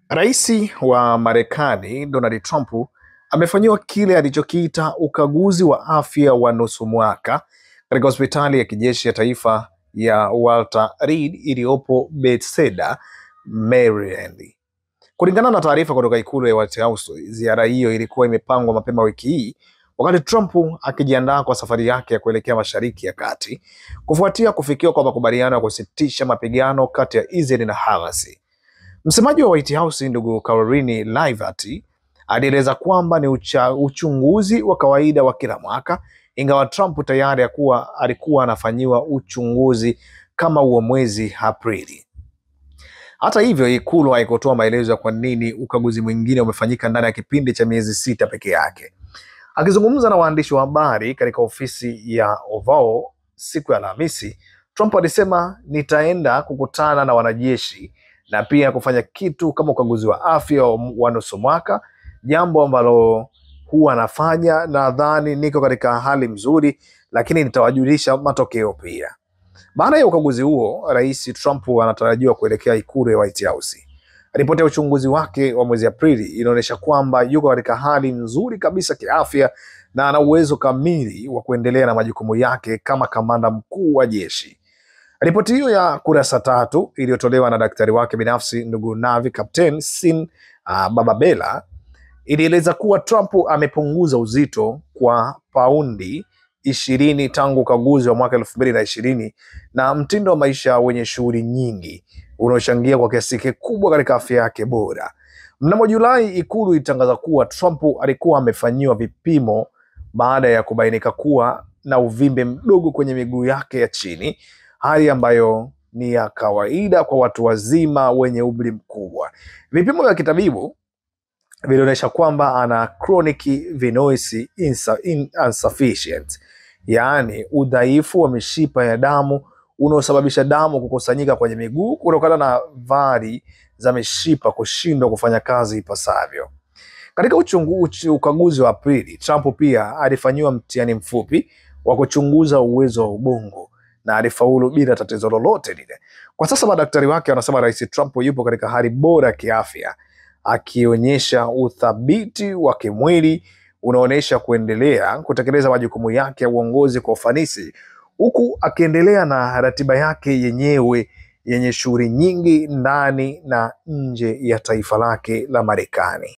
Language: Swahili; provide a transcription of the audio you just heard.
Rais wa Marekani Donald Trump amefanyiwa kile alichokiita ukaguzi wa afya wa nusu mwaka katika hospitali ya kijeshi ya taifa ya Walter Reed iliyopo Bethesda, Maryland. Kulingana na taarifa kutoka ikulu ya White House, ziara hiyo ilikuwa imepangwa mapema wiki hii wakati Trump akijiandaa kwa safari yake ya kuelekea Mashariki ya Kati kufuatia kufikiwa kwa makubaliano ya kusitisha mapigano kati ya Israel na Hamas. Msemaji wa White House ndugu Karoline Leavitt alieleza kwamba ni uchunguzi wa kawaida wa kila mwaka, ingawa Trump tayari alikuwa anafanyiwa uchunguzi kama huo mwezi Aprili. Hata hivyo, ikulu haikutoa maelezo ya kwa nini ukaguzi mwingine umefanyika ndani ya kipindi cha miezi 6 peke yake. Akizungumza na waandishi wa habari katika ofisi ya Oval siku ya Alhamisi, Trump alisema, nitaenda kukutana na wanajeshi na pia kufanya kitu kama ukaguzi wa afya wa nusu mwaka, jambo ambalo huwa nafanya. Nadhani niko katika hali mzuri, lakini nitawajulisha matokeo pia. Baada ya ukaguzi huo, Rais Trump anatarajiwa kuelekea ikulu ya White House. Ripoti ya uchunguzi wake wa mwezi Aprili inaonyesha kwamba yuko katika hali nzuri kabisa kiafya na ana uwezo kamili wa kuendelea na majukumu yake kama kamanda mkuu wa jeshi. Ripoti hiyo ya kurasa 3 iliyotolewa na daktari wake binafsi ndugu Navy Captain Sin Bababella ilieleza kuwa Trump amepunguza uzito kwa paundi 20 tangu ukaguzi wa mwaka 2020 na mtindo wa maisha wenye shughuli nyingi unaochangia kwa kiasi kikubwa katika afya yake bora. Mnamo Julai, ikulu ilitangaza kuwa Trump alikuwa amefanyiwa vipimo baada ya kubainika kuwa na uvimbe mdogo kwenye miguu yake ya chini, hali ambayo ni ya kawaida kwa watu wazima wenye umri mkubwa. Vipimo vya kitabibu vilionyesha kwamba ana chronic venous insufficiency, yaani udhaifu wa mishipa ya damu unaosababisha damu kukusanyika kwenye miguu kutokana na vari za mishipa kushindwa kufanya kazi ipasavyo. Katika ukaguzi wa Aprili, Trump pia alifanyiwa mtihani mfupi wa kuchunguza uwezo wa ubongo na alifaulu bila tatizo lolote lile. Kwa sasa madaktari wake wanasema Rais Trump yupo katika hali bora ya kiafya, akionyesha uthabiti wa kimwili unaoonyesha kuendelea kutekeleza majukumu yake ya uongozi kwa ufanisi, huku akiendelea na ratiba yake yenyewe yenye shughuli nyingi ndani na nje ya taifa lake la Marekani.